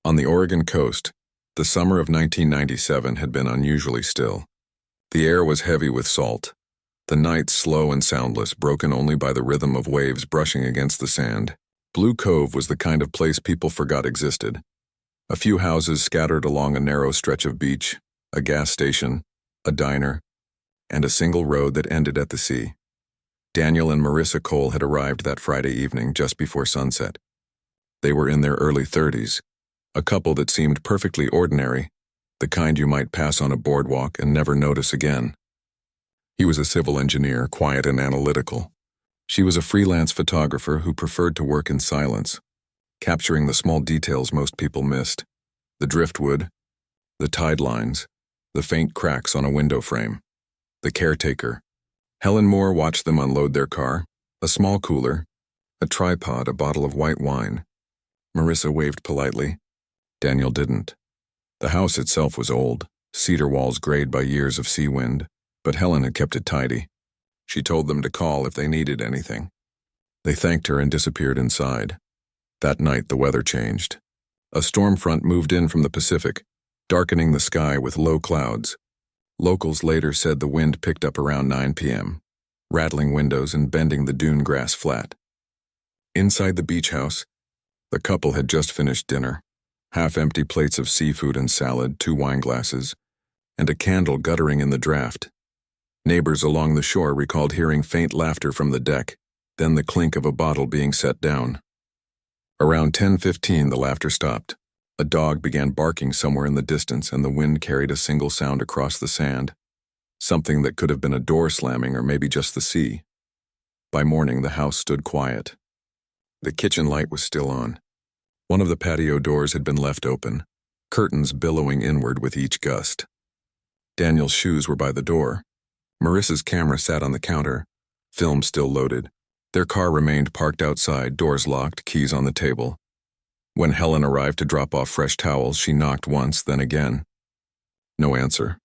On the Oregon coast, the summer of 1997 had been unusually still. The air was heavy with salt, the nights slow and soundless, broken only by the rhythm of waves brushing against the sand. Blue Cove was the kind of place people forgot existed. A few houses scattered along a narrow stretch of beach, a gas station, a diner, and a single road that ended at the sea. Daniel and Marissa Cole had arrived that Friday evening just before sunset. They were in their early 30s, a couple that seemed perfectly ordinary, the kind you might pass on a boardwalk and never notice again. He was a civil engineer, quiet and analytical. She was a freelance photographer who preferred to work in silence, capturing the small details most people missed: the driftwood, the tide lines, the faint cracks on a window frame. The caretaker, Helen Moore, watched them unload their car, a small cooler, a tripod, a bottle of white wine. Marissa waved politely. Daniel didn't. The house itself was old, cedar walls grayed by years of sea wind, but Helen had kept it tidy. She told them to call if they needed anything. They thanked her and disappeared inside. That night the weather changed. A storm front moved in from the Pacific, darkening the sky with low clouds. Locals later said the wind picked up around 9 p.m., rattling windows and bending the dune grass flat. Inside the beach house, the couple had just finished dinner. Half-empty plates of seafood and salad, 2 wine glasses, and a candle guttering in the draft. Neighbors along the shore recalled hearing faint laughter from the deck, then the clink of a bottle being set down. Around 10:15, the laughter stopped. A dog began barking somewhere in the distance, and the wind carried a single sound across the sand, something that could have been a door slamming or maybe just the sea. By morning, the house stood quiet. The kitchen light was still on. One of the patio doors had been left open, curtains billowing inward with each gust. Daniel's shoes were by the door. Marissa's camera sat on the counter, film still loaded. Their car remained parked outside, doors locked, keys on the table. When Helen arrived to drop off fresh towels, she knocked once, then again. No answer.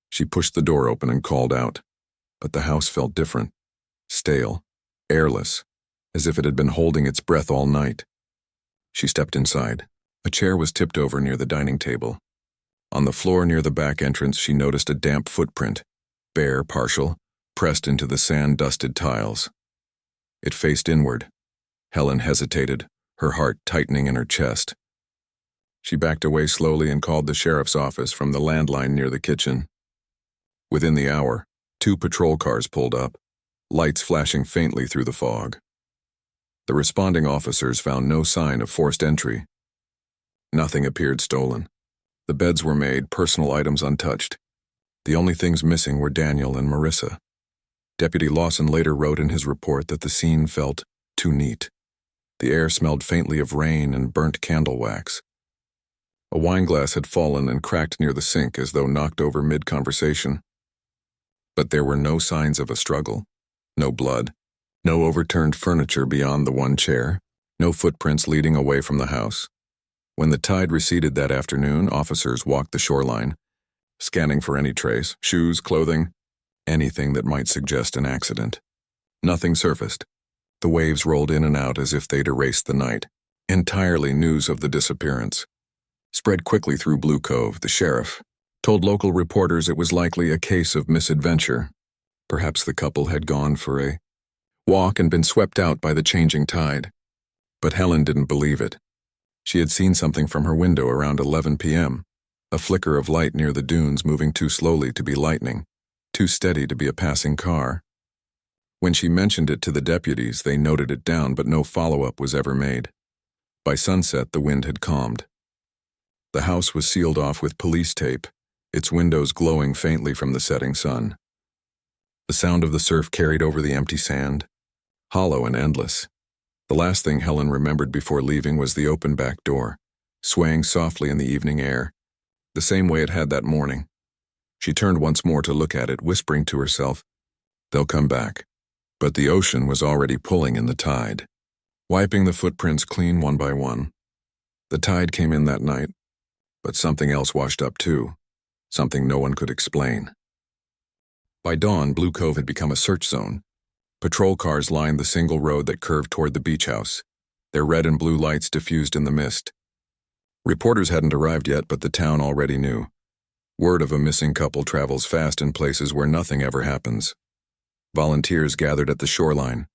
She pushed the door open and called out. But the house felt different, stale, airless, as if it had been holding its breath all night. She stepped inside. A chair was tipped over near the dining table. On the floor near the back entrance, she noticed a damp footprint, bare, partial, pressed into the sand-dusted tiles. It faced inward. Helen hesitated, her heart tightening in her chest. She backed away slowly and called the sheriff's office from the landline near the kitchen. Within the hour, 2 patrol cars pulled up, lights flashing faintly through the fog. The responding officers found no sign of forced entry. Nothing appeared stolen. The beds were made, personal items untouched. The only things missing were Daniel and Marissa. Deputy Lawson later wrote in his report that the scene felt too neat. The air smelled faintly of rain and burnt candle wax. A wine glass had fallen and cracked near the sink as though knocked over mid-conversation. But there were no signs of a struggle, no blood, no overturned furniture beyond the one chair, no footprints leading away from the house. When the tide receded that afternoon, officers walked the shoreline, scanning for any trace, shoes, clothing, anything that might suggest an accident. Nothing surfaced. The waves rolled in and out as if they'd erased the night. Entirely news of the disappearance spread quickly through Blue Cove. The sheriff told local reporters it was likely a case of misadventure. Perhaps the couple had gone for a walk and been swept out by the changing tide. But Helen didn't believe it. She had seen something from her window around 11 p.m., a flicker of light near the dunes moving too slowly to be lightning, too steady to be a passing car. When she mentioned it to the deputies, they noted it down, but no follow-up was ever made. By sunset, the wind had calmed. The house was sealed off with police tape, its windows glowing faintly from the setting sun. The sound of the surf carried over the empty sand, hollow and endless. The last thing Helen remembered before leaving was the open back door, swaying softly in the evening air, the same way it had that morning. She turned once more to look at it, whispering to herself, "They'll come back." But the ocean was already pulling in the tide, wiping the footprints clean one by one. The tide came in that night, but something else washed up too, something no one could explain. By dawn, Blue Cove had become a search zone. Patrol cars lined the single road that curved toward the beach house, their red and blue lights diffused in the mist. Reporters hadn't arrived yet, but the town already knew. Word of a missing couple travels fast in places where nothing ever happens. Volunteers gathered at the shoreline,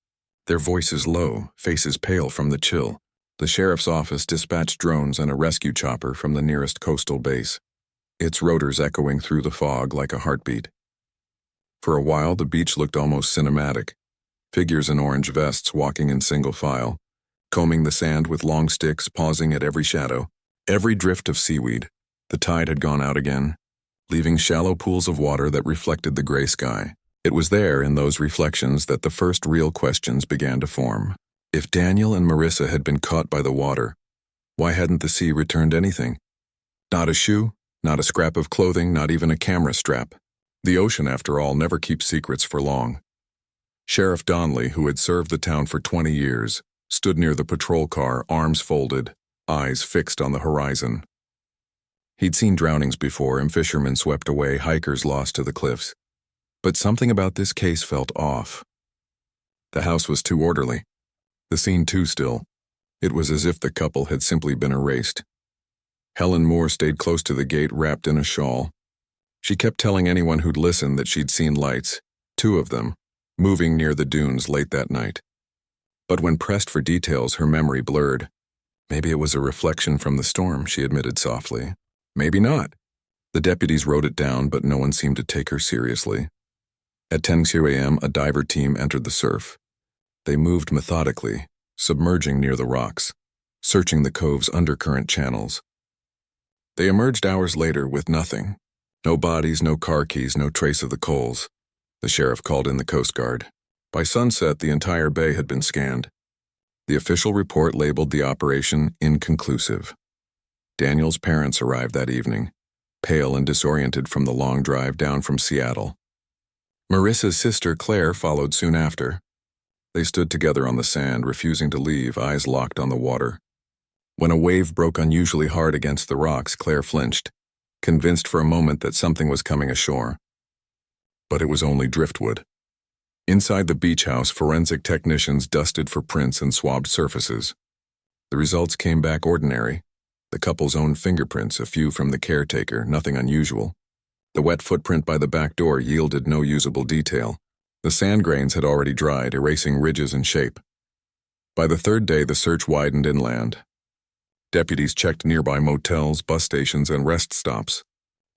their voices low, faces pale from the chill. The sheriff's office dispatched drones and a rescue chopper from the nearest coastal base, its rotors echoing through the fog like a heartbeat. For a while, the beach looked almost cinematic. Figures in orange vests walking in single file, combing the sand with long sticks, pausing at every shadow, every drift of seaweed. The tide had gone out again, leaving shallow pools of water that reflected the gray sky. It was there, in those reflections, that the first real questions began to form. If Daniel and Marissa had been caught by the water, why hadn't the sea returned anything? Not a shoe, not a scrap of clothing, not even a camera strap. The ocean, after all, never keeps secrets for long. Sheriff Donnelly, who had served the town for 20 years, stood near the patrol car, arms folded, eyes fixed on the horizon. He'd seen drownings before, and fishermen swept away, hikers lost to the cliffs. But something about this case felt off. The house was too orderly, the scene too still. It was as if the couple had simply been erased. Helen Moore stayed close to the gate, wrapped in a shawl. She kept telling anyone who'd listen that she'd seen lights, 2 of them, moving near the dunes late that night. But when pressed for details, her memory blurred. Maybe it was a reflection from the storm, she admitted softly. Maybe not. The deputies wrote it down, but no one seemed to take her seriously. At 10 a.m., a diver team entered the surf. They moved methodically, submerging near the rocks, searching the cove's undercurrent channels. They emerged hours later with nothing. No bodies, no car keys, no trace of the coals. The sheriff called in the Coast Guard. By sunset, the entire bay had been scanned. The official report labeled the operation inconclusive. Daniel's parents arrived that evening, pale and disoriented from the long drive down from Seattle. Marissa's sister, Claire, followed soon after. They stood together on the sand, refusing to leave, eyes locked on the water. When a wave broke unusually hard against the rocks, Claire flinched, convinced for a moment that something was coming ashore. But it was only driftwood. Inside the beach house, forensic technicians dusted for prints and swabbed surfaces. The results came back ordinary. The couple's own fingerprints, a few from the caretaker, nothing unusual. The wet footprint by the back door yielded no usable detail. The sand grains had already dried, erasing ridges and shape. By the 3rd day, the search widened inland. Deputies checked nearby motels, bus stations, and rest stops.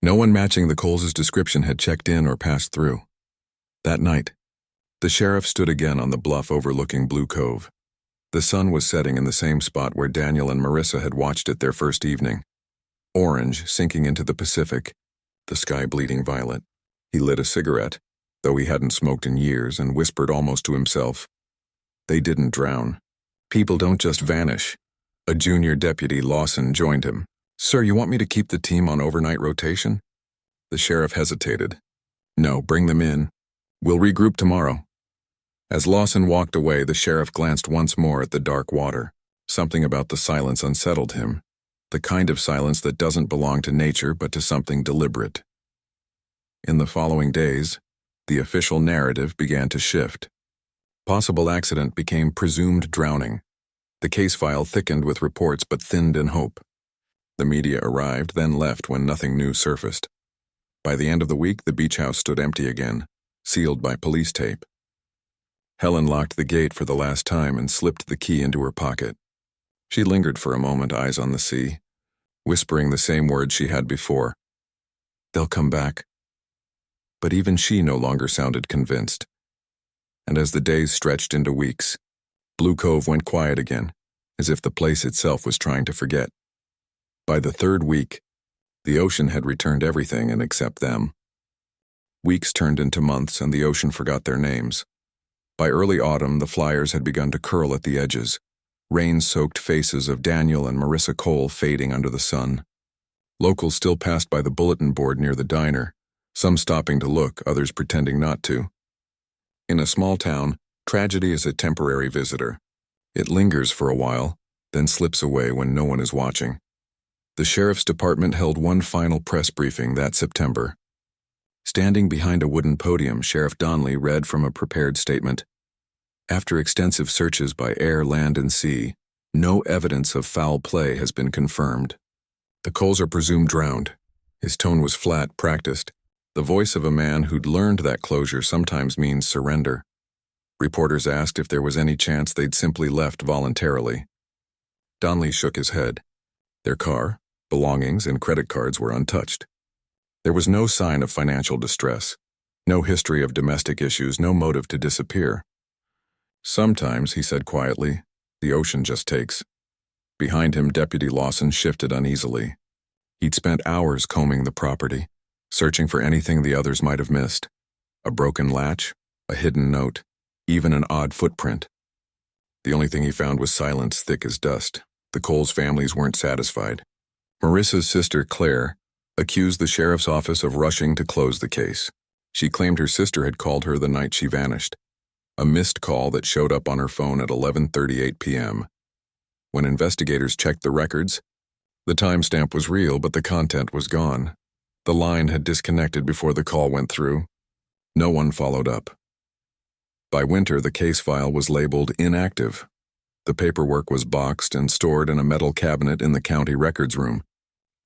No one matching the Coles' description had checked in or passed through. That night, the sheriff stood again on the bluff overlooking Blue Cove. The sun was setting in the same spot where Daniel and Marissa had watched it their first evening. Orange, sinking into the Pacific, the sky bleeding violet. He lit a cigarette, though he hadn't smoked in years, and whispered almost to himself, "They didn't drown. People don't just vanish." A junior deputy, Lawson, joined him. "Sir, you want me to keep the team on overnight rotation?" The sheriff hesitated. "No, bring them in. We'll regroup tomorrow." As Lawson walked away, the sheriff glanced once more at the dark water. Something about the silence unsettled him, the kind of silence that doesn't belong to nature but to something deliberate. In the following days, the official narrative began to shift. Possible accident became presumed drowning. The case file thickened with reports but thinned in hope. The media arrived, then left when nothing new surfaced. By the end of the week, the beach house stood empty again, sealed by police tape. Helen locked the gate for the last time and slipped the key into her pocket. She lingered for a moment, eyes on the sea, whispering the same words she had before. "They'll come back." But even she no longer sounded convinced. And as the days stretched into weeks, Blue Cove went quiet again, as if the place itself was trying to forget. By the 3rd week, the ocean had returned everything and except them. Weeks turned into months, and the ocean forgot their names. By early autumn, the flyers had begun to curl at the edges, rain-soaked faces of Daniel and Marissa Cole fading under the sun. Locals still passed by the bulletin board near the diner, some stopping to look, others pretending not to. In a small town, tragedy is a temporary visitor. It lingers for a while, then slips away when no one is watching. The sheriff's department held one final press briefing that September. Standing behind a wooden podium, Sheriff Donnelly read from a prepared statement. After extensive searches by air, land, and sea, no evidence of foul play has been confirmed. The Coles are presumed drowned. His tone was flat, practiced. The voice of a man who'd learned that closure sometimes means surrender. Reporters asked if there was any chance they'd simply left voluntarily. Donnelly shook his head. Their car, belongings, and credit cards were untouched. There was no sign of financial distress, no history of domestic issues, no motive to disappear. Sometimes, he said quietly, the ocean just takes. Behind him, Deputy Lawson shifted uneasily. He'd spent hours combing the property, searching for anything the others might have missed. A broken latch, a hidden note, even an odd footprint. The only thing he found was silence thick as dust. The Coles families weren't satisfied. Marissa's sister, Claire, accused the sheriff's office of rushing to close the case. She claimed her sister had called her the night she vanished, a missed call that showed up on her phone at 11:38 p.m. When investigators checked the records, the timestamp was real, but the content was gone. The line had disconnected before the call went through. No one followed up. By winter, the case file was labeled inactive. The paperwork was boxed and stored in a metal cabinet in the county records room.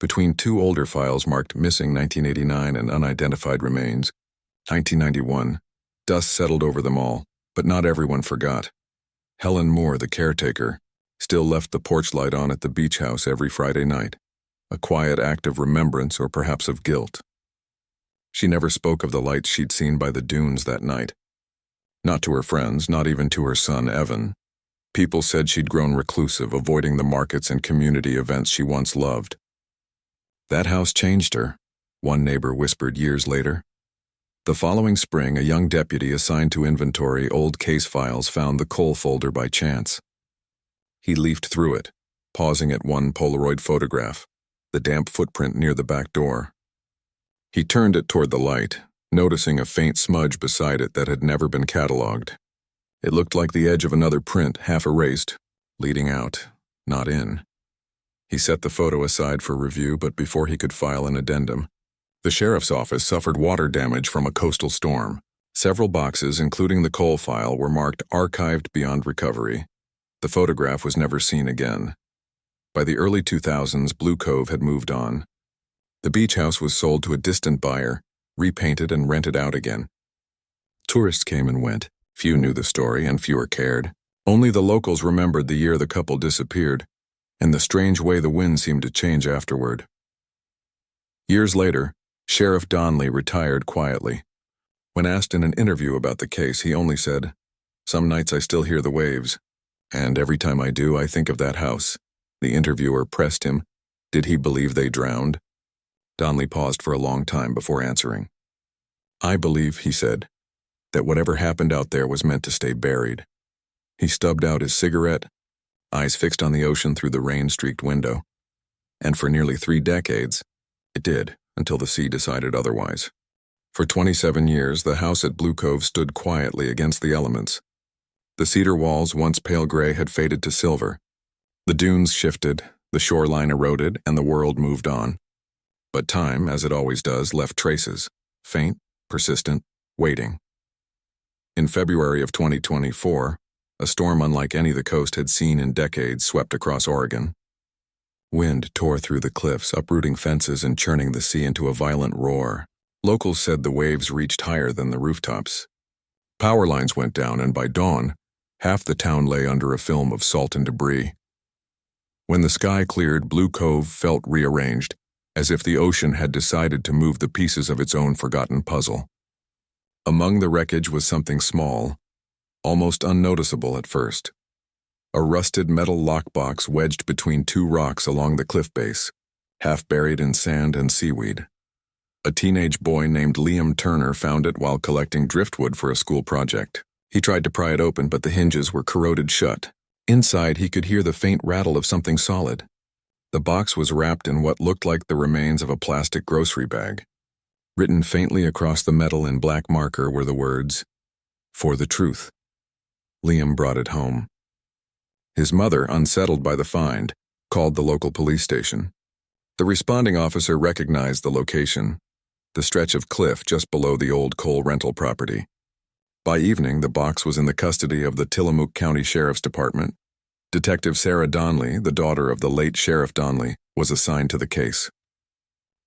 Between two older files marked missing 1989 and unidentified remains, 1991, dust settled over them all, but not everyone forgot. Helen Moore, the caretaker, still left the porch light on at the beach house every Friday night, a quiet act of remembrance or perhaps of guilt. She never spoke of the lights she'd seen by the dunes that night. Not to her friends, not even to her son, Evan. People said she'd grown reclusive, avoiding the markets and community events she once loved. That house changed her, one neighbor whispered years later. The following spring, a young deputy assigned to inventory old case files found the Cole folder by chance. He leafed through it, pausing at one Polaroid photograph, the damp footprint near the back door. He turned it toward the light, noticing a faint smudge beside it that had never been cataloged. It looked like the edge of another print, half erased, leading out, not in. He set the photo aside for review, but before he could file an addendum, the sheriff's office suffered water damage from a coastal storm. Several boxes, including the Cole file, were marked archived beyond recovery. The photograph was never seen again. By the early 2000s, Blue Cove had moved on. The beach house was sold to a distant buyer, repainted and rented out again. Tourists came and went. Few knew the story and fewer cared. Only the locals remembered the year the couple disappeared, and the strange way the wind seemed to change afterward. Years later, Sheriff Donnelly retired quietly. When asked in an interview about the case, he only said, "Some nights I still hear the waves, and every time I do, I think of that house." The interviewer pressed him. Did he believe they drowned? Donnelly paused for a long time before answering. "I believe," he said, "that whatever happened out there was meant to stay buried." He stubbed out his cigarette, eyes fixed on the ocean through the rain-streaked window. And for nearly 3 decades, it did, until the sea decided otherwise. For 27 years, the house at Blue Cove stood quietly against the elements. The cedar walls, once pale gray, had faded to silver. The dunes shifted, the shoreline eroded, and the world moved on. But time, as it always does, left traces, faint, persistent, waiting. In February of 2024, a storm unlike any the coast had seen in decades swept across Oregon. Wind tore through the cliffs, uprooting fences and churning the sea into a violent roar. Locals said the waves reached higher than the rooftops. Power lines went down, and by dawn, half the town lay under a film of salt and debris. When the sky cleared, Blue Cove felt rearranged, as if the ocean had decided to move the pieces of its own forgotten puzzle. Among the wreckage was something small, almost unnoticeable at first. A rusted metal lockbox wedged between 2 rocks along the cliff base, half buried in sand and seaweed. A teenage boy named Liam Turner found it while collecting driftwood for a school project. He tried to pry it open, but the hinges were corroded shut. Inside, he could hear the faint rattle of something solid. The box was wrapped in what looked like the remains of a plastic grocery bag. Written faintly across the metal in black marker were the words, "For the truth." Liam brought it home. His mother, unsettled by the find, called the local police station. The responding officer recognized the location, the stretch of cliff just below the old coal rental property. By evening, the box was in the custody of the Tillamook County Sheriff's Department. Detective Sarah Donnelly, the daughter of the late Sheriff Donnelly, was assigned to the case.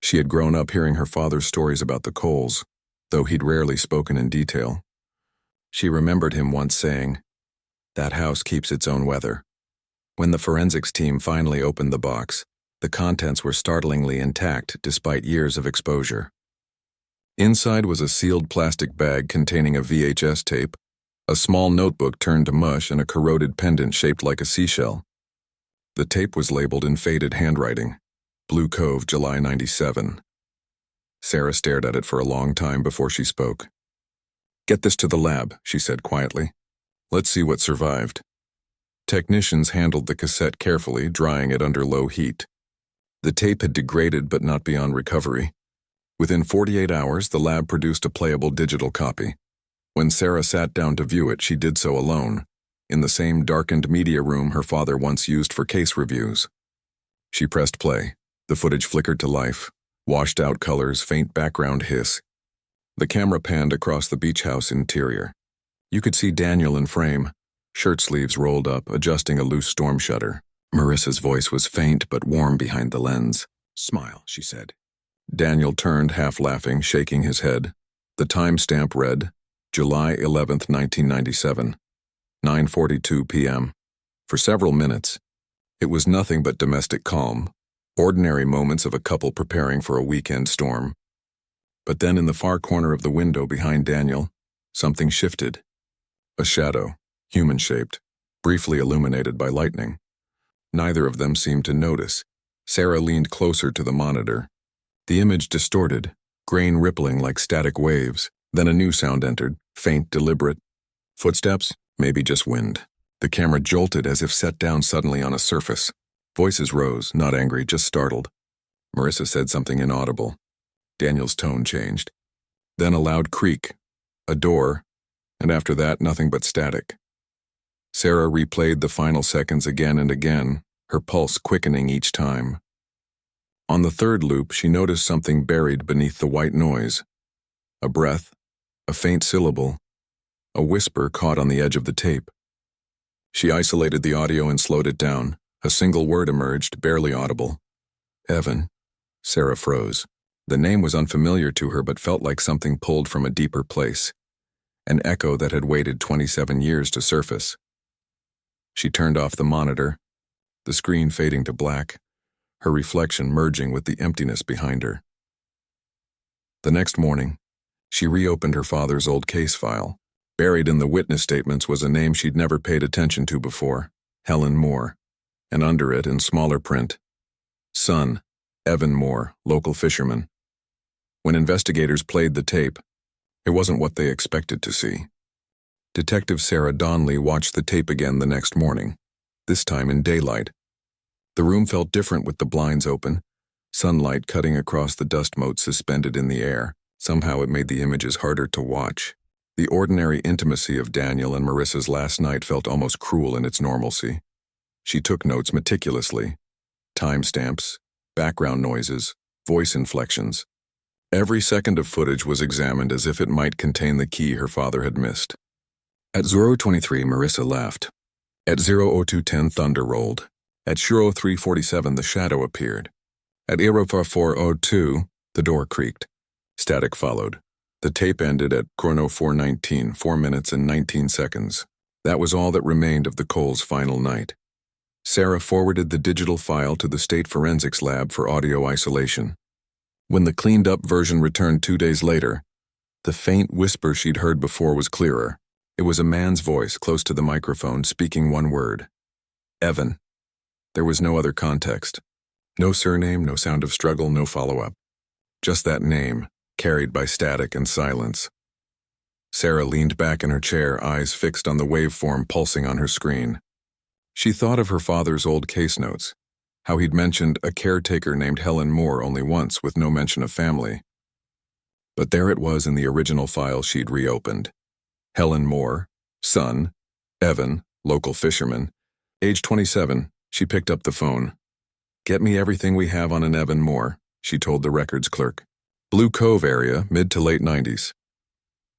She had grown up hearing her father's stories about the Coles, though he'd rarely spoken in detail. She remembered him once saying, "That house keeps its own weather." When the forensics team finally opened the box, the contents were startlingly intact despite years of exposure. Inside was a sealed plastic bag containing a VHS tape, a small notebook turned to mush, and a corroded pendant shaped like a seashell. The tape was labeled in faded handwriting, Blue Cove, July 97. Sarah stared at it for a long time before she spoke. "Get this to the lab," she said quietly. "Let's see what survived." Technicians handled the cassette carefully, drying it under low heat. The tape had degraded but not beyond recovery. Within 48 hours, the lab produced a playable digital copy. When Sarah sat down to view it, she did so alone, in the same darkened media room her father once used for case reviews. She pressed play. The footage flickered to life. Washed out colors, faint background hiss. The camera panned across the beach house interior. You could see Daniel in frame, shirt sleeves rolled up, adjusting a loose storm shutter. Marissa's voice was faint but warm behind the lens. "Smile," she said. Daniel turned, half laughing, shaking his head. The timestamp read, July 11th, 1997, 9:42 p.m. For several minutes, it was nothing but domestic calm, ordinary moments of a couple preparing for a weekend storm. But then in the far corner of the window behind Daniel, something shifted. A shadow, human-shaped, briefly illuminated by lightning. Neither of them seemed to notice. Sarah leaned closer to the monitor. The image distorted, grain rippling like static waves. Then a new sound entered, faint, deliberate. Footsteps? Maybe just wind. The camera jolted as if set down suddenly on a surface. Voices rose, not angry, just startled. Marissa said something inaudible. Daniel's tone changed. Then a loud creak, a door, and after that, nothing but static. Sarah replayed the final seconds again and again, her pulse quickening each time. On the third loop, she noticed something buried beneath the white noise. A breath, a faint syllable, a whisper caught on the edge of the tape. She isolated the audio and slowed it down. A single word emerged, barely audible. Evan. Sarah froze. The name was unfamiliar to her but felt like something pulled from a deeper place. An echo that had waited 27 years to surface. She turned off the monitor, the screen fading to black, her reflection merging with the emptiness behind her. The next morning, she reopened her father's old case file. Buried in the witness statements was a name she'd never paid attention to before, Helen Moore, and under it, in smaller print, son, Evan Moore, local fisherman. When investigators played the tape, it wasn't what they expected to see. Detective Sarah Donnelly watched the tape again the next morning, this time in daylight. The room felt different with the blinds open, sunlight cutting across the dust mote suspended in the air. Somehow it made the images harder to watch. The ordinary intimacy of Daniel and Marissa's last night felt almost cruel in its normalcy. She took notes meticulously. Timestamps, background noises, voice inflections. Every second of footage was examined as if it might contain the key her father had missed. At 0:23, Marissa laughed. At 0:02:10, thunder rolled. At 0:03:47, the shadow appeared. At 0:04:02, the door creaked. Static followed. The tape ended at chrono 4:19, 4 minutes and 19 seconds. That was all that remained of the Coles' final night. Sarah forwarded the digital file to the state forensics lab for audio isolation. When the cleaned-up version returned 2 days later, the faint whisper she'd heard before was clearer. It was a man's voice close to the microphone speaking one word. Evan. There was no other context. No surname, no sound of struggle, no follow-up. Just that name, carried by static and silence. Sarah leaned back in her chair, eyes fixed on the waveform pulsing on her screen. She thought of her father's old case notes, how he'd mentioned a caretaker named Helen Moore only once with no mention of family. But there it was in the original file she'd reopened. Helen Moore, son, Evan, local fisherman. Age 27, she picked up the phone. "Get me everything we have on an Evan Moore," she told the records clerk. "Blue Cove area, mid to late 90s.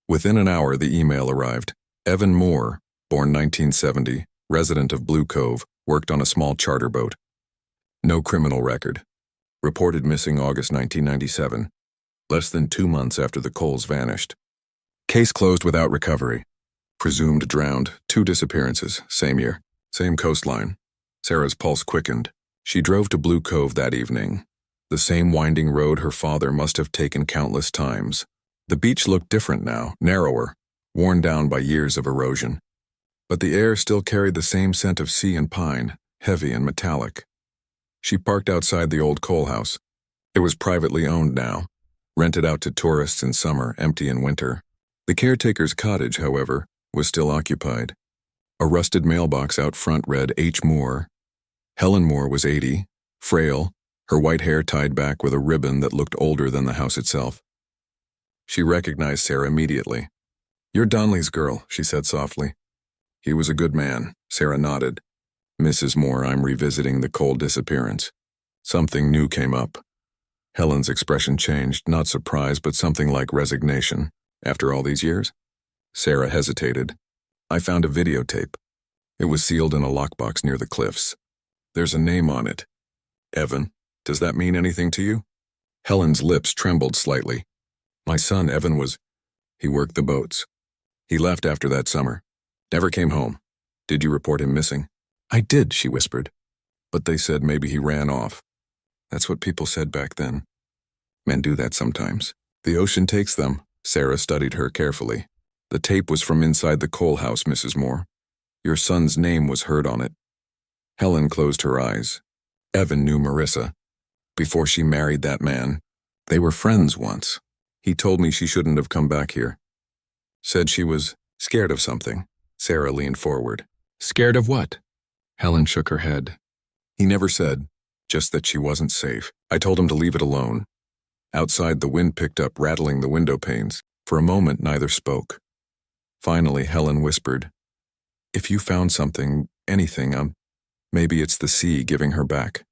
Within an hour, the email arrived. Evan Moore, born 1970, resident of Blue Cove, Worked on a small charter boat. No criminal record. Reported missing August 1997. Less than 2 months after the Coles vanished. Case closed without recovery. Presumed drowned. 2 disappearances. Same year. Same coastline. Sarah's pulse quickened. She drove to Blue Cove that evening. The same winding road her father must have taken countless times. The beach looked different now, narrower, worn down by years of erosion. But the air still carried the same scent of sea and pine, heavy and metallic. She parked outside the old coal house. It was privately owned now, rented out to tourists in summer, empty in winter. The caretaker's cottage, however, was still occupied. A rusted mailbox out front read H. Moore. Helen Moore was 80, frail, her white hair tied back with a ribbon that looked older than the house itself. She recognized Sarah immediately. "You're Donnelly's girl," she said softly. "He was a good man," Sarah nodded. "Mrs. Moore, I'm revisiting the cold disappearance." Something new came up. Helen's expression changed, not surprise, but something like resignation. "After all these years?" Sarah hesitated. "I found a videotape. It was sealed in a lockbox near the cliffs. There's a name on it. Evan. Does that mean anything to you?" Helen's lips trembled slightly. "My son, Evan, he worked the boats. He left after that summer. Never came home. Did you report him missing?" "I did," she whispered. "But they said maybe he ran off." "That's what people said back then. Men do that sometimes. The ocean takes them." Sarah studied her carefully. "The tape was from inside the coal house, Mrs. Moore. Your son's name was heard on it." Helen closed her eyes. Evan knew Marissa. Before she married that man, they were friends once. He told me she shouldn't have come back here. Said she was scared of something. Sarah leaned forward. "Scared of what?" Helen shook her head. "He never said, just that she wasn't safe. I told him to leave it alone." Outside, the wind picked up, rattling the window panes. For a moment, neither spoke. Finally, Helen whispered, "If you found something, anything, maybe it's the sea giving her back."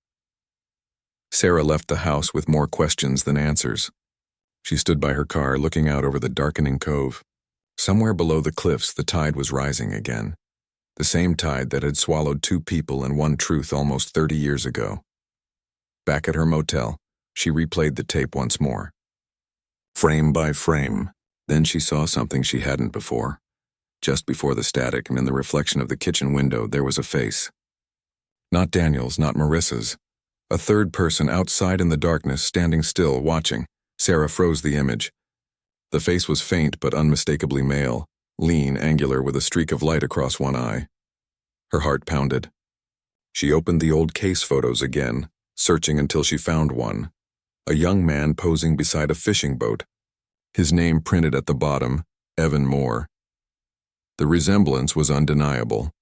Sarah left the house with more questions than answers. She stood by her car, looking out over the darkening cove. Somewhere below the cliffs, the tide was rising again. The same tide that had swallowed 2 people and 1 truth almost 30 years ago. Back at her motel, she replayed the tape once more. Frame by frame. Then she saw something she hadn't before. Just before the static and in the reflection of the kitchen window, there was a face. Not Daniel's, not Marissa's. A third person outside in the darkness, standing still, watching. Sarah froze the image. The face was faint but unmistakably male, lean, angular, with a streak of light across one eye. Her heart pounded. She opened the old case photos again, searching until she found one. A young man posing beside a fishing boat. His name printed at the bottom, Evan Moore. The resemblance was undeniable.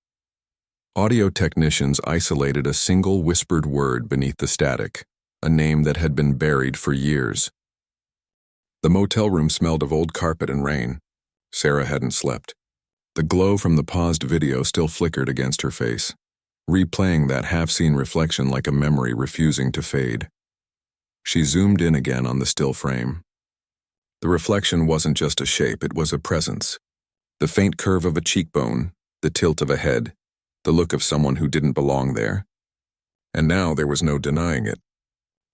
Audio technicians isolated a single whispered word beneath the static, a name that had been buried for years. The motel room smelled of old carpet and rain. Sarah hadn't slept. The glow from the paused video still flickered against her face, replaying that half-seen reflection like a memory refusing to fade. She zoomed in again on the still frame. The reflection wasn't just a shape, it was a presence. The faint curve of a cheekbone, the tilt of a head, the look of someone who didn't belong there. And now there was no denying it.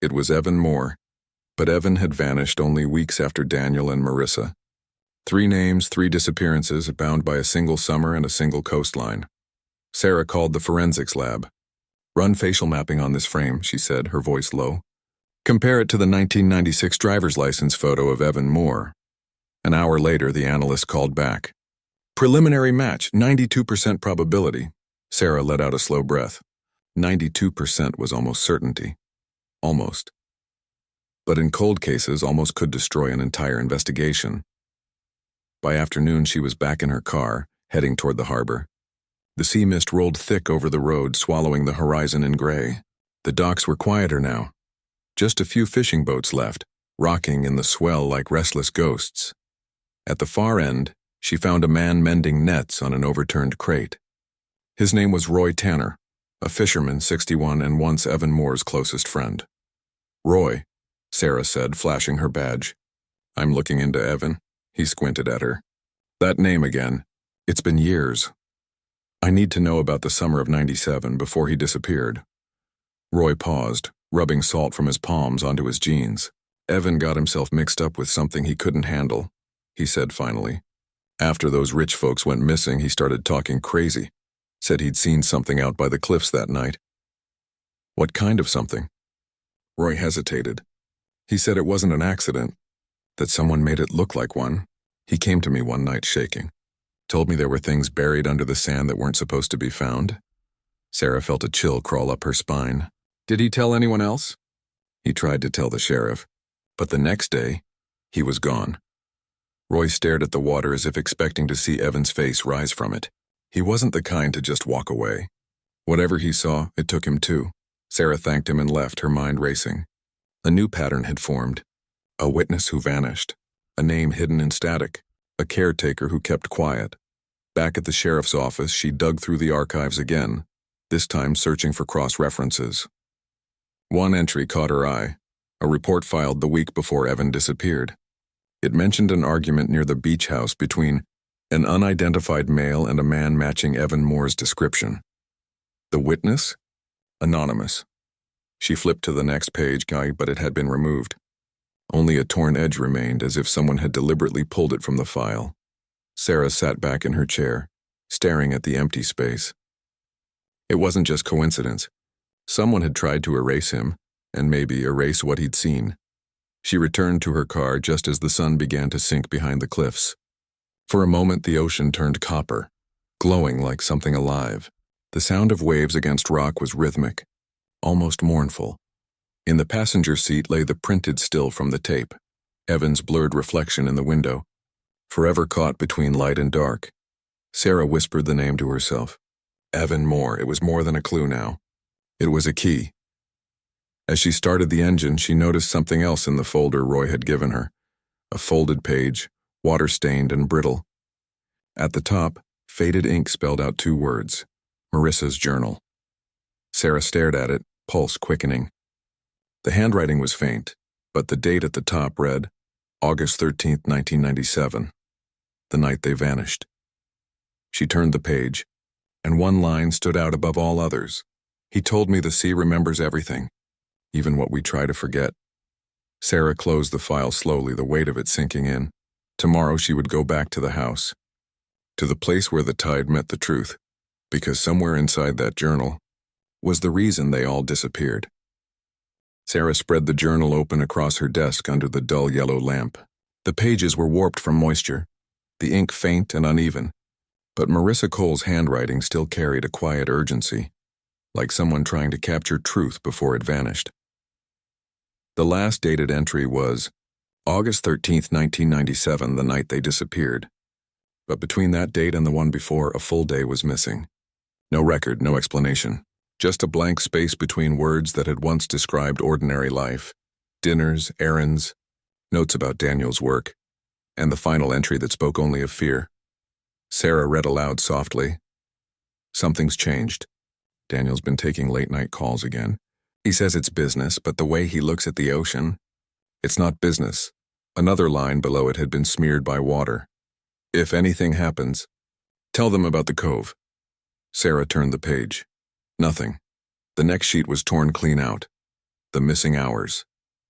It was Evan Moore, but Evan had vanished only weeks after Daniel and Marissa. 3 names, 3 disappearances, bound by a single summer and a single coastline. Sarah called the forensics lab. "Run facial mapping on this frame," she said, her voice low. "Compare it to the 1996 driver's license photo of Evan Moore." An hour later, the analyst called back. "Preliminary match, 92% probability." Sarah let out a slow breath. 92% was almost certainty. Almost. But in cold cases, almost could destroy an entire investigation. By afternoon, she was back in her car, heading toward the harbor. The sea mist rolled thick over the road, swallowing the horizon in gray. The docks were quieter now. Just a few fishing boats left, rocking in the swell like restless ghosts. At the far end, she found a man mending nets on an overturned crate. His name was Roy Tanner, a fisherman, 61, and once Evan Moore's closest friend. "Roy," Sarah said, flashing her badge. "I'm looking into Evan." He squinted at her. "That name again. It's been years." I need to know about the summer of '97 before he disappeared. Roy paused, rubbing salt from his palms onto his jeans. Evan got himself mixed up with something he couldn't handle, he said finally. After those rich folks went missing, he started talking crazy. Said he'd seen something out by the cliffs that night. What kind of something? Roy hesitated. He said it wasn't an accident, that someone made it look like one. He came to me one night shaking. Told me there were things buried under the sand that weren't supposed to be found. Sarah felt a chill crawl up her spine. Did he tell anyone else? He tried to tell the sheriff, but the next day, he was gone. Roy stared at the water as if expecting to see Evan's face rise from it. He wasn't the kind to just walk away. Whatever he saw, it took him too. Sarah thanked him and left, her mind racing. A new pattern had formed. A witness who vanished. A name hidden in static. A caretaker who kept quiet. Back at the sheriff's office, she dug through the archives again, this time searching for cross-references. One entry caught her eye, a report filed the week before Evan disappeared. It mentioned an argument near the beach house between an unidentified male and a man matching Evan Moore's description. The witness? Anonymous. She flipped to the next page, but it had been removed. Only a torn edge remained, as if someone had deliberately pulled it from the file. Sarah sat back in her chair, staring at the empty space. It wasn't just coincidence. Someone had tried to erase him, and maybe erase what he'd seen. She returned to her car just as the sun began to sink behind the cliffs. For a moment, the ocean turned copper, glowing like something alive. The sound of waves against rock was rhythmic, almost mournful. In the passenger seat lay the printed still from the tape, Evan's blurred reflection in the window, forever caught between light and dark. Sarah whispered the name to herself. Evan Moore. It was more than a clue now. It was a key. As she started the engine, she noticed something else in the folder Roy had given her. A folded page, water-stained and brittle. At the top, faded ink spelled out 2 words, Marissa's journal. Sarah stared at it, pulse quickening. The handwriting was faint, but the date at the top read, August 13th, 1997, the night they vanished. She turned the page, and one line stood out above all others. He told me the sea remembers everything, even what we try to forget. Sarah closed the file slowly, the weight of it sinking in. Tomorrow she would go back to the house, to the place where the tide met the truth, because somewhere inside that journal was the reason they all disappeared. Sarah spread the journal open across her desk under the dull yellow lamp. The pages were warped from moisture, the ink faint and uneven, but Marissa Cole's handwriting still carried a quiet urgency, like someone trying to capture truth before it vanished. The last dated entry was August 13th, 1997, the night they disappeared. But between that date and the one before, a full day was missing. No record, no explanation. Just a blank space between words that had once described ordinary life. Dinners, errands, notes about Daniel's work, and the final entry that spoke only of fear. Sarah read aloud softly. Something's changed. Daniel's been taking late-night calls again. He says it's business, but the way he looks at the ocean, it's not business. Another line below it had been smeared by water. If anything happens, tell them about the cove. Sarah turned the page. Nothing. The next sheet was torn clean out. The missing hours.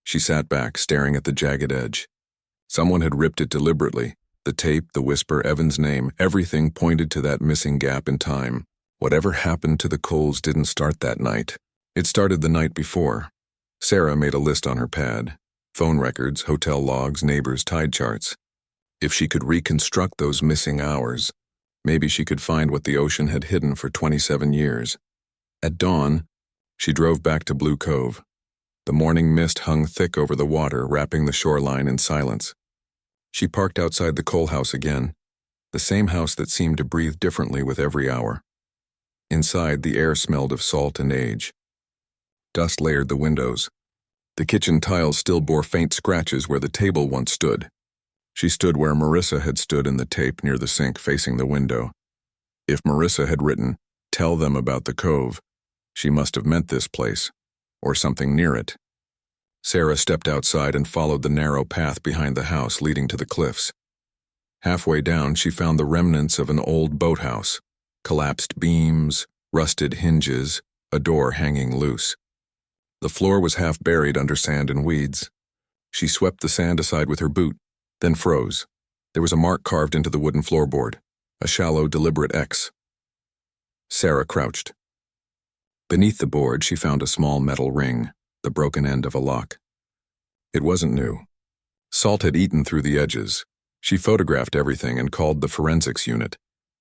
She sat back, staring at the jagged edge. Someone had ripped it deliberately. The tape, the whisper, Evan's name, everything pointed to that missing gap in time. Whatever happened to the Coles didn't start that night. It started the night before. Sarah made a list on her pad. Phone records, hotel logs, neighbors, tide charts. If she could reconstruct those missing hours, maybe she could find what the ocean had hidden for 27 years. At dawn, she drove back to Blue Cove. The morning mist hung thick over the water, wrapping the shoreline in silence. She parked outside the Cole house again, the same house that seemed to breathe differently with every hour. Inside, the air smelled of salt and age. Dust layered the windows. The kitchen tiles still bore faint scratches where the table once stood. She stood where Marissa had stood in the tape near the sink facing the window. If Marissa had written, "Tell them about the cove," she must have meant this place, or something near it. Sarah stepped outside and followed the narrow path behind the house leading to the cliffs. Halfway down, she found the remnants of an old boathouse, Collapsed beams, rusted hinges, a door hanging loose. The floor was half buried under sand and weeds. She swept the sand aside with her boot, then froze. There was a mark carved into the wooden floorboard, a shallow, deliberate X. Sarah crouched. Beneath the board, she found a small metal ring, the broken end of a lock. It wasn't new. Salt had eaten through the edges. She photographed everything and called the forensics unit.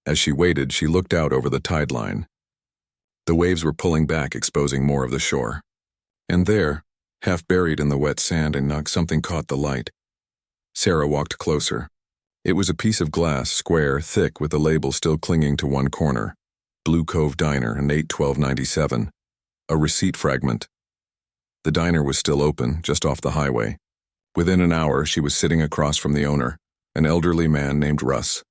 As she waited, she looked out over the tide line. The waves were pulling back, exposing more of the shore. And there, half buried in the wet sand and something caught the light. Sarah walked closer. It was a piece of glass, square, thick, with a label still clinging to one corner. Blue Cove Diner and 8/12/97. A receipt fragment. The diner was still open, just off the highway. Within an hour, she was sitting across from the owner, an elderly man named Russ.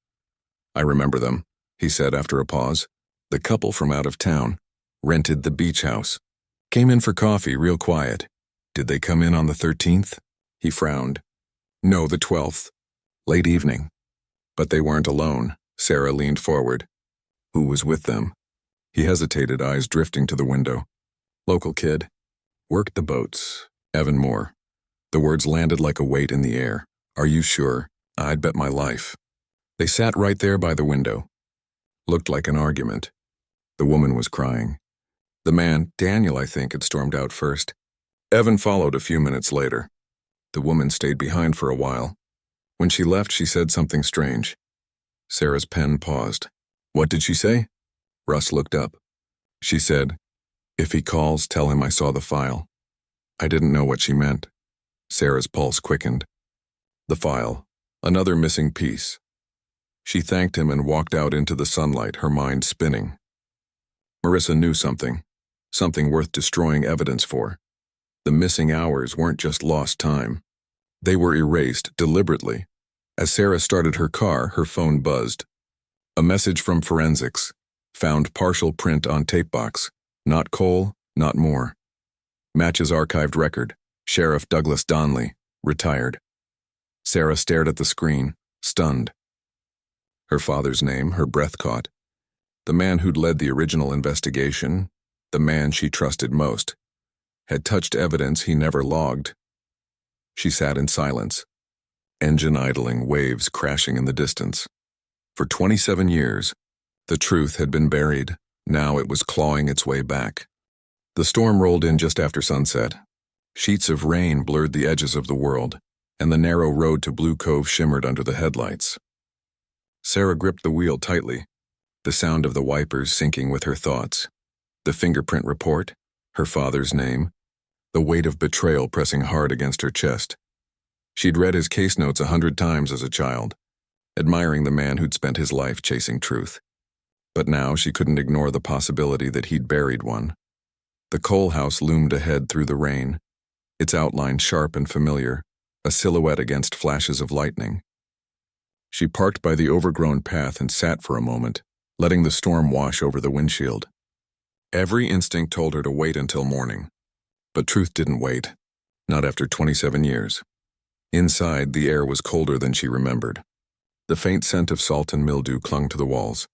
"I remember them," he said after a pause. "The couple from out of town. Rented the beach house. Came in for coffee, real quiet. Did they come in on the 13th? He frowned. "No, the 12th. Late evening." "But they weren't alone." Sarah leaned forward. "Who was with them?" He hesitated, eyes drifting to the window. "Local kid. Worked the boats. Evan Moore." The words landed like a weight in the air. "Are you sure?" "I'd bet my life." They sat right there by the window. Looked like an argument. The woman was crying. The man, Daniel, I think, had stormed out first. Evan followed a few minutes later. The woman stayed behind for a while. When she left, she said something strange. Sarah's pen paused. "What did she say?" Russ looked up. She said, "If he calls, tell him I saw the file." I didn't know what she meant. Sarah's pulse quickened. The file. Another missing piece. She thanked him and walked out into the sunlight, her mind spinning. Marissa knew something. Something worth destroying evidence for. The missing hours weren't just lost time. They were erased deliberately. As Sarah started her car, her phone buzzed. A message from forensics. Found partial print on tape box. Not Cole, not Moore. Matches archived record. Sheriff Douglas Donley, retired. Sarah stared at the screen, stunned. Her father's name, her breath caught. The man who'd led the original investigation, the man she trusted most, had touched evidence he never logged. She sat in silence. Engine idling, waves crashing in the distance. For 27 years, the truth had been buried. Now it was clawing its way back. The storm rolled in just after sunset. Sheets of rain blurred the edges of the world, and the narrow road to Blue Cove shimmered under the headlights. Sarah gripped the wheel tightly, the sound of the wipers syncing with her thoughts. The fingerprint report, her father's name, the weight of betrayal pressing hard against her chest. She'd read his case notes 100 times as a child, admiring the man who'd spent his life chasing truth. But now she couldn't ignore the possibility that he'd buried one. The Cole house loomed ahead through the rain, its outline sharp and familiar, a silhouette against flashes of lightning. She parked by the overgrown path and sat for a moment, letting the storm wash over the windshield. Every instinct told her to wait until morning. But truth didn't wait, not after 27 years. Inside, the air was colder than she remembered. The faint scent of salt and mildew clung to the walls.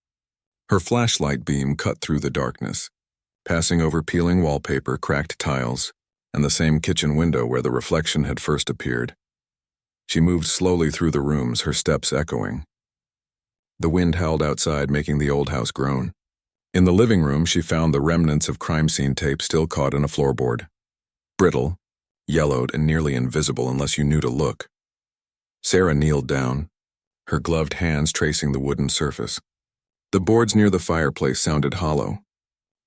Her flashlight beam cut through the darkness, passing over peeling wallpaper, cracked tiles, and the same kitchen window where the reflection had first appeared. She moved slowly through the rooms, her steps echoing. The wind howled outside, making the old house groan. In the living room, she found the remnants of crime scene tape still caught in a floorboard. Brittle, yellowed, and nearly invisible unless you knew to look. Sarah kneeled down, her gloved hands tracing the wooden surface. The boards near the fireplace sounded hollow.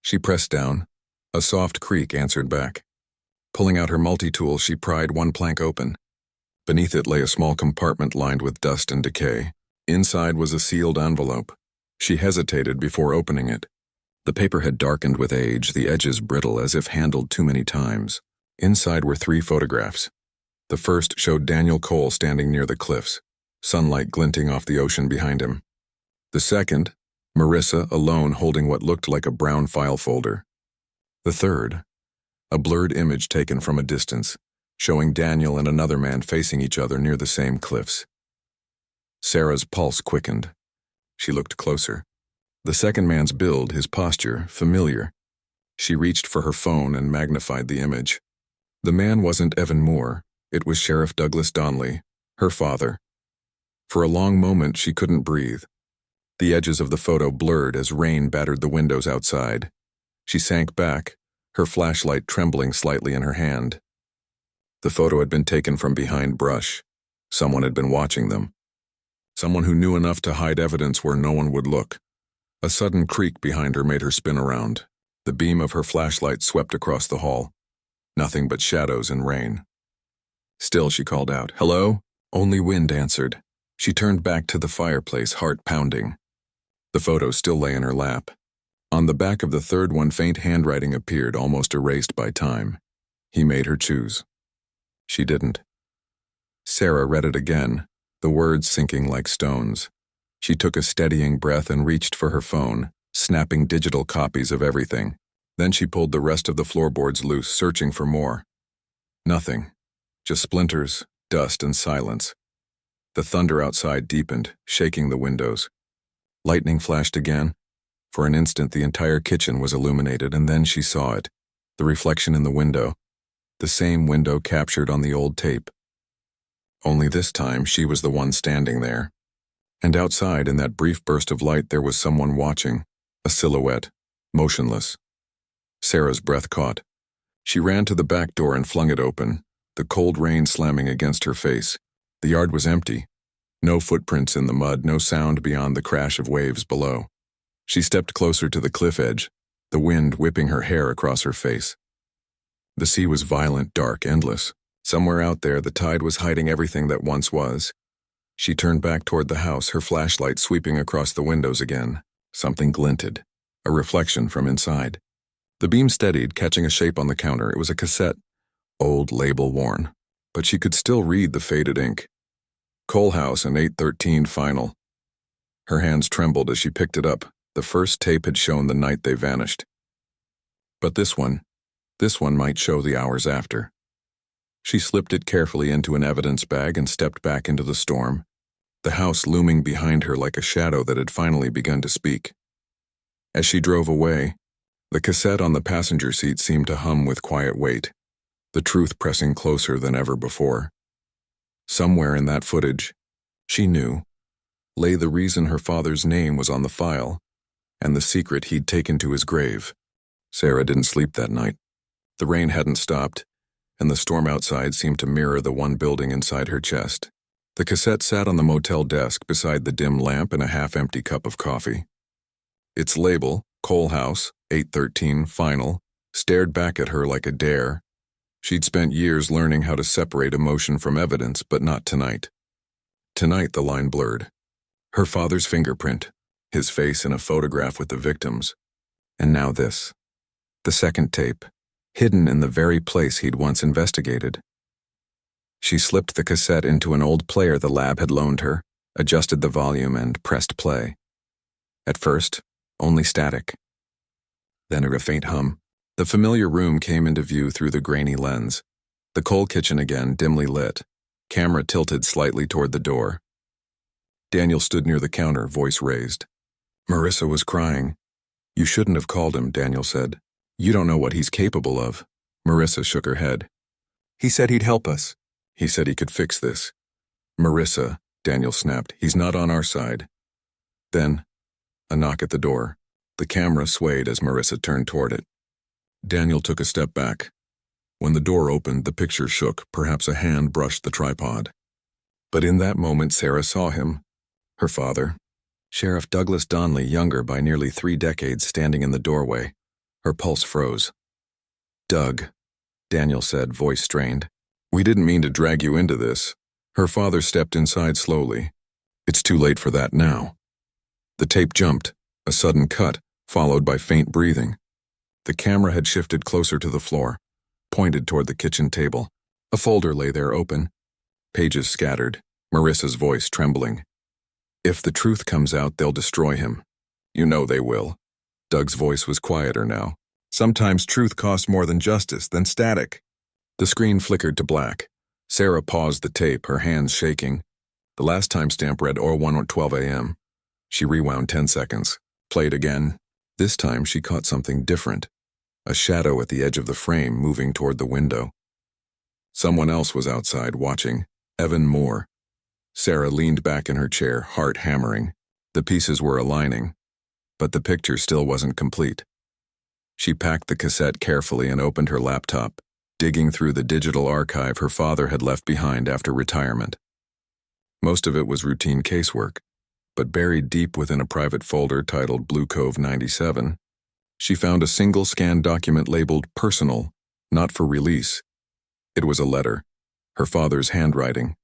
She pressed down. A soft creak answered back. Pulling out her multi-tool, she pried one plank open. Beneath it lay a small compartment lined with dust and decay. Inside was a sealed envelope. She hesitated before opening it. The paper had darkened with age, the edges brittle as if handled too many times. Inside were 3 photographs. The first showed Daniel Cole standing near the cliffs, sunlight glinting off the ocean behind him. The second, Marissa alone holding what looked like a brown file folder. The third, a blurred image taken from a distance, showing Daniel and another man facing each other near the same cliffs. Sarah's pulse quickened. She looked closer. The second man's build, his posture, familiar. She reached for her phone and magnified the image. The man wasn't Evan Moore. It was Sheriff Douglas Donnelly, her father. For a long moment, she couldn't breathe. The edges of the photo blurred as rain battered the windows outside. She sank back, her flashlight trembling slightly in her hand. The photo had been taken from behind brush. Someone had been watching them. Someone who knew enough to hide evidence where no one would look. A sudden creak behind her made her spin around. The beam of her flashlight swept across the hall. Nothing but shadows and rain. Still, she called out, "Hello?" Only wind answered. She turned back to the fireplace, heart pounding. The photo still lay in her lap. On the back of the third one, faint handwriting appeared, almost erased by time. He made her choose. She didn't. Sarah read it again, the words sinking like stones. She took a steadying breath and reached for her phone, snapping digital copies of everything. Then she pulled the rest of the floorboards loose, searching for more. Nothing. Just splinters, dust, and silence. The thunder outside deepened, shaking the windows. Lightning flashed again. For an instant, the entire kitchen was illuminated, and then she saw it, the reflection in the window, the same window captured on the old tape. Only this time, she was the one standing there. And outside, in that brief burst of light, there was someone watching, a silhouette, motionless. Sarah's breath caught. She ran to the back door and flung it open, the cold rain slamming against her face. The yard was empty. No footprints in the mud, no sound beyond the crash of waves below. She stepped closer to the cliff edge, the wind whipping her hair across her face. The sea was violent, dark, endless. Somewhere out there, the tide was hiding everything that once was. She turned back toward the house, her flashlight sweeping across the windows again. Something glinted, a reflection from inside. The beam steadied, catching a shape on the counter. It was a cassette, old, label worn, but she could still read the faded ink. Coal House and 813 Final. Her hands trembled as she picked it up. The first tape had shown the night they vanished. But this one might show the hours after. She slipped it carefully into an evidence bag and stepped back into the storm, the house looming behind her like a shadow that had finally begun to speak. As she drove away, the cassette on the passenger seat seemed to hum with quiet weight, the truth pressing closer than ever before. Somewhere in that footage, she knew, lay the reason her father's name was on the file, and the secret he'd taken to his grave. Sarah didn't sleep that night. The rain hadn't stopped, and the storm outside seemed to mirror the one building inside her chest. The cassette sat on the motel desk beside the dim lamp and a half-empty cup of coffee. Its label, Coal House, 813 Final, stared back at her like a dare. She'd spent years learning how to separate emotion from evidence, but not tonight. Tonight, the line blurred. Her father's fingerprint, his face in a photograph with the victims. And now this. The second tape, hidden in the very place he'd once investigated. She slipped the cassette into an old player the lab had loaned her, adjusted the volume, and pressed play. At first, only static. Then a faint hum. The familiar room came into view through the grainy lens. The coal kitchen again, dimly lit. Camera tilted slightly toward the door. Daniel stood near the counter, voice raised. Marissa was crying. "You shouldn't have called him," Daniel said. "You don't know what he's capable of." Marissa shook her head. "He said he'd help us. He said he could fix this." "Marissa," Daniel snapped, "he's not on our side." Then, a knock at the door. The camera swayed as Marissa turned toward it. Daniel took a step back. When the door opened, the picture shook, perhaps a hand brushed the tripod. But in that moment, Sarah saw him. Her father, Sheriff Douglas Donnelly, younger by nearly 3 decades, standing in the doorway. Her pulse froze. "Doug," Daniel said, voice strained. "We didn't mean to drag you into this." Her father stepped inside slowly. "It's too late for that now." The tape jumped, a sudden cut, followed by faint breathing. The camera had shifted closer to the floor, pointed toward the kitchen table. A folder lay there open, pages scattered, Marissa's voice trembling. "If the truth comes out, they'll destroy him. You know they will." Doug's voice was quieter now. "Sometimes truth costs more than justice, than static." The screen flickered to black. Sarah paused the tape, her hands shaking. The last timestamp read 01:12 a.m. She rewound 10 seconds. Played again. This time she caught something different. A shadow at the edge of the frame moving toward the window. Someone else was outside watching. Evan Moore. Sarah leaned back in her chair, heart hammering. The pieces were aligning, but the picture still wasn't complete. She packed the cassette carefully and opened her laptop, digging through the digital archive her father had left behind after retirement. Most of it was routine casework, but buried deep within a private folder titled Blue Cove 97, she found a single scanned document labeled personal, not for release. It was a letter, her father's handwriting.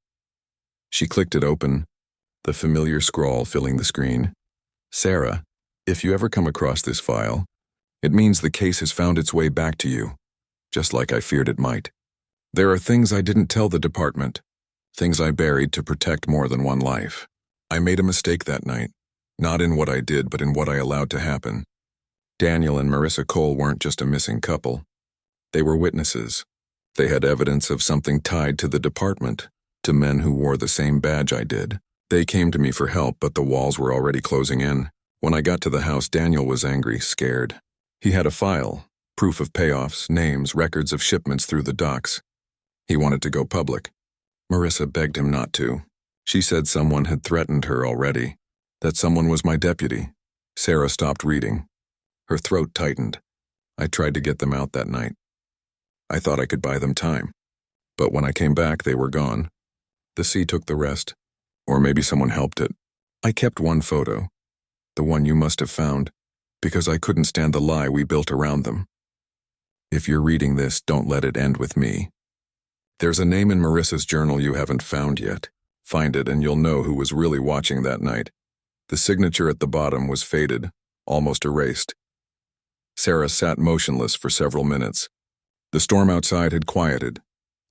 She clicked it open, the familiar scrawl filling the screen. Sarah, if you ever come across this file, it means the case has found its way back to you, just like I feared it might. There are things I didn't tell the department, things I buried to protect more than one life. I made a mistake that night, not in what I did, but in what I allowed to happen. Daniel and Marissa Cole weren't just a missing couple. They were witnesses. They had evidence of something tied to the department, to men who wore the same badge I did. They came to me for help, but the walls were already closing in. When I got to the house, Daniel was angry, scared. He had a file, proof of payoffs, names, records of shipments through the docks. He wanted to go public. Marissa begged him not to. She said someone had threatened her already, that someone was my deputy. Sarah stopped reading. Her throat tightened. I tried to get them out that night. I thought I could buy them time. But when I came back, they were gone. The sea took the rest. Or maybe someone helped it. I kept one photo, the one you must have found, because I couldn't stand the lie we built around them. If you're reading this, don't let it end with me. There's a name in Marissa's journal you haven't found yet. Find it and you'll know who was really watching that night. The signature at the bottom was faded, almost erased. Sarah sat motionless for several minutes. The storm outside had quieted,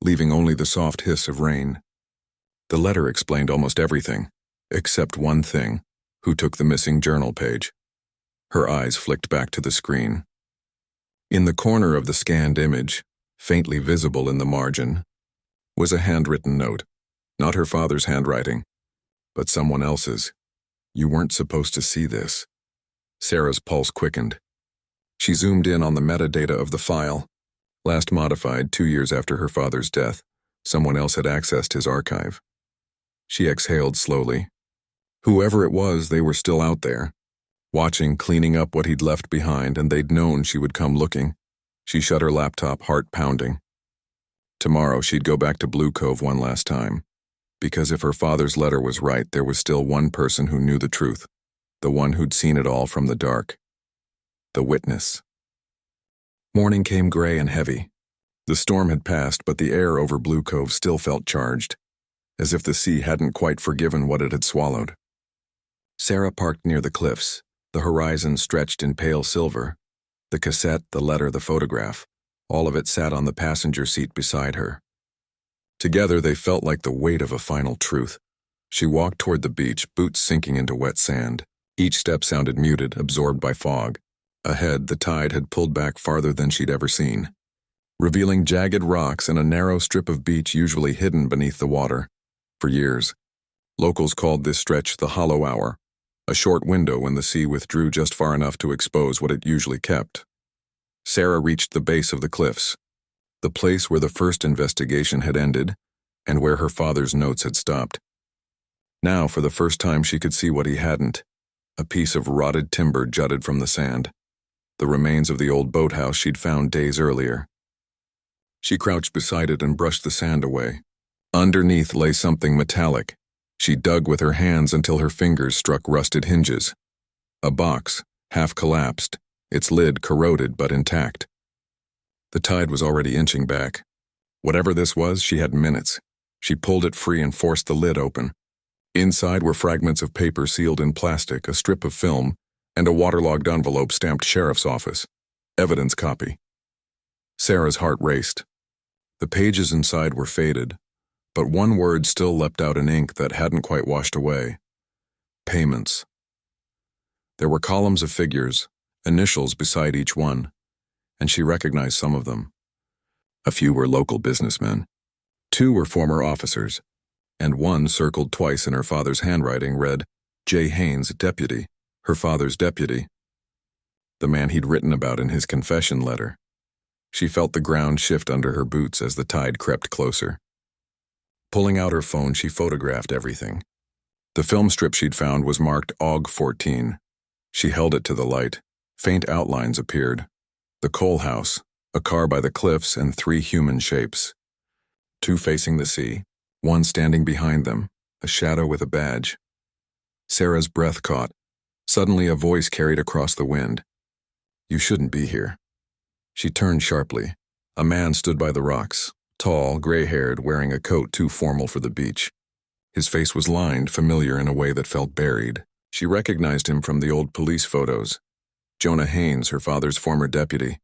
leaving only the soft hiss of rain. The letter explained almost everything, except one thing: who took the missing journal page. Her eyes flicked back to the screen. In the corner of the scanned image, faintly visible in the margin, was a handwritten note. Not her father's handwriting, but someone else's. You weren't supposed to see this. Sarah's pulse quickened. She zoomed in on the metadata of the file. Last modified 2 years after her father's death, someone else had accessed his archive. She exhaled slowly. Whoever it was, they were still out there, watching, cleaning up what he'd left behind, and they'd known she would come looking. She shut her laptop, heart pounding. Tomorrow she'd go back to Blue Cove one last time, because if her father's letter was right, there was still one person who knew the truth, the one who'd seen it all from the dark. The witness. Morning came gray and heavy. The storm had passed, but the air over Blue Cove still felt charged, as if the sea hadn't quite forgiven what it had swallowed. Sarah parked near the cliffs, the horizon stretched in pale silver. The cassette, the letter, the photograph, all of it sat on the passenger seat beside her. Together they felt like the weight of a final truth. She walked toward the beach, boots sinking into wet sand. Each step sounded muted, absorbed by fog. Ahead, the tide had pulled back farther than she'd ever seen, revealing jagged rocks and a narrow strip of beach usually hidden beneath the water. For years, locals called this stretch the Hollow Hour, a short window when the sea withdrew just far enough to expose what it usually kept. Sarah reached the base of the cliffs, the place where the first investigation had ended and where her father's notes had stopped. Now, for the first time, she could see what he hadn't. A piece of rotted timber jutted from the sand, the remains of the old boathouse she'd found days earlier. She crouched beside it and brushed the sand away. Underneath lay something metallic. She dug with her hands until her fingers struck rusted hinges. A box, half collapsed, its lid corroded but intact. The tide was already inching back. Whatever this was, she had minutes. She pulled it free and forced the lid open. Inside were fragments of paper sealed in plastic, a strip of film, and a waterlogged envelope stamped Sheriff's Office. Evidence copy. Sarah's heart raced. The pages inside were faded, but one word still leapt out in ink that hadn't quite washed away. Payments. There were columns of figures, initials beside each one, and she recognized some of them. A few were local businessmen. 2 were former officers, and one, circled twice in her father's handwriting, read, J. Haynes, Deputy. Her father's deputy. The man he'd written about in his confession letter. She felt the ground shift under her boots as the tide crept closer. Pulling out her phone, she photographed everything. The film strip she'd found was marked AUG 14. She held it to the light. Faint outlines appeared. The coal house, a car by the cliffs, and 3 human shapes. 2 facing the sea, 1 standing behind them, a shadow with a badge. Sarah's breath caught. Suddenly a voice carried across the wind. "You shouldn't be here." She turned sharply. A man stood by the rocks, tall, gray-haired, wearing a coat too formal for the beach. His face was lined, familiar in a way that felt buried. She recognized him from the old police photos. Jonah Haynes, her father's former deputy.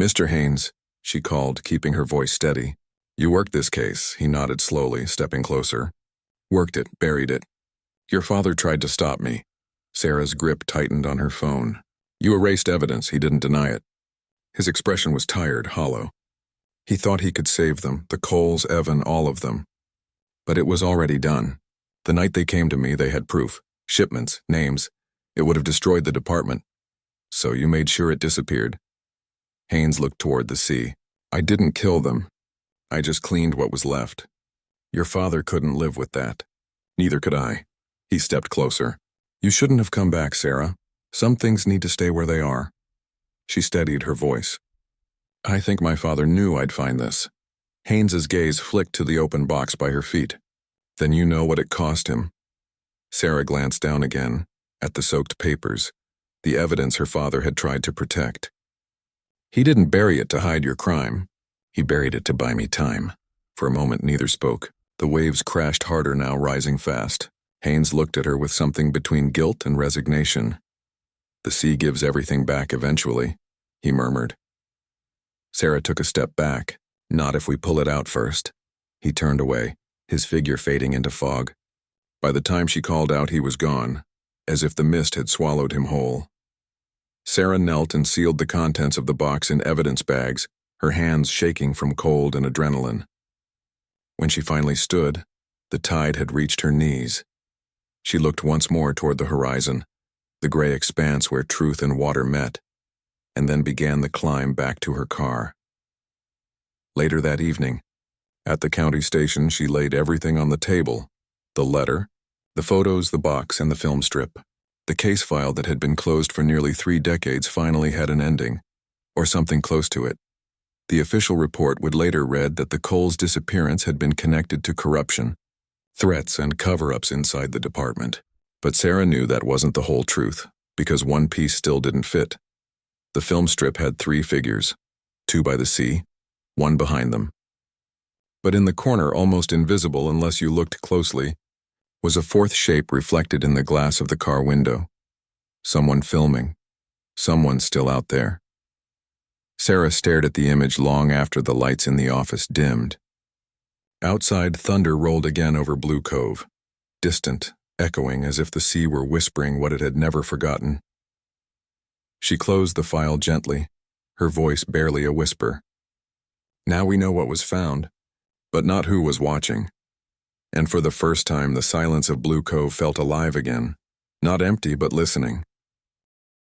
"Mr. Haynes," she called, keeping her voice steady. "You worked this case," he nodded slowly, stepping closer. "Worked it, buried it. Your father tried to stop me." Sarah's grip tightened on her phone. "You erased evidence," he didn't deny it. His expression was tired, hollow. He thought he could save them, the Coles, Evan, all of them. But it was already done. The night they came to me, they had proof. Shipments, names. It would have destroyed the department. So you made sure it disappeared. Haynes looked toward the sea. "I didn't kill them. I just cleaned what was left. Your father couldn't live with that. Neither could I." He stepped closer. "You shouldn't have come back, Sarah. Some things need to stay where they are." She steadied her voice. "I think my father knew I'd find this." Haynes's gaze flicked to the open box by her feet. "Then you know what it cost him." Sarah glanced down again, at the soaked papers, the evidence her father had tried to protect. "He didn't bury it to hide your crime. He buried it to buy me time." For a moment neither spoke. The waves crashed harder now, rising fast. Haynes looked at her with something between guilt and resignation. "The sea gives everything back eventually," he murmured. Sarah took a step back. "Not if we pull it out first." He turned away, his figure fading into fog. By the time she called out, he was gone, as if the mist had swallowed him whole. Sarah knelt and sealed the contents of the box in evidence bags, her hands shaking from cold and adrenaline. When she finally stood, the tide had reached her knees. She looked once more toward the horizon, the gray expanse where truth and water met, and then began the climb back to her car. Later that evening, at the county station, she laid everything on the table: the letter, the photos, the box, and the film strip. The case file that had been closed for nearly 3 decades finally had an ending, or something close to it. The official report would later read that the Coles' disappearance had been connected to corruption, threats, and cover-ups inside the department. But Sarah knew that wasn't the whole truth, because one piece still didn't fit. The film strip had 3 figures, 2 by the sea, 1 behind them. But in the corner, almost invisible unless you looked closely, was a 4th shape reflected in the glass of the car window. Someone filming. Someone still out there. Sarah stared at the image long after the lights in the office dimmed. Outside, thunder rolled again over Blue Cove, distant, echoing as if the sea were whispering what it had never forgotten. She closed the file gently, her voice barely a whisper. Now we know what was found, but not who was watching. And for the first time, the silence of Blue Cove felt alive again, not empty but listening.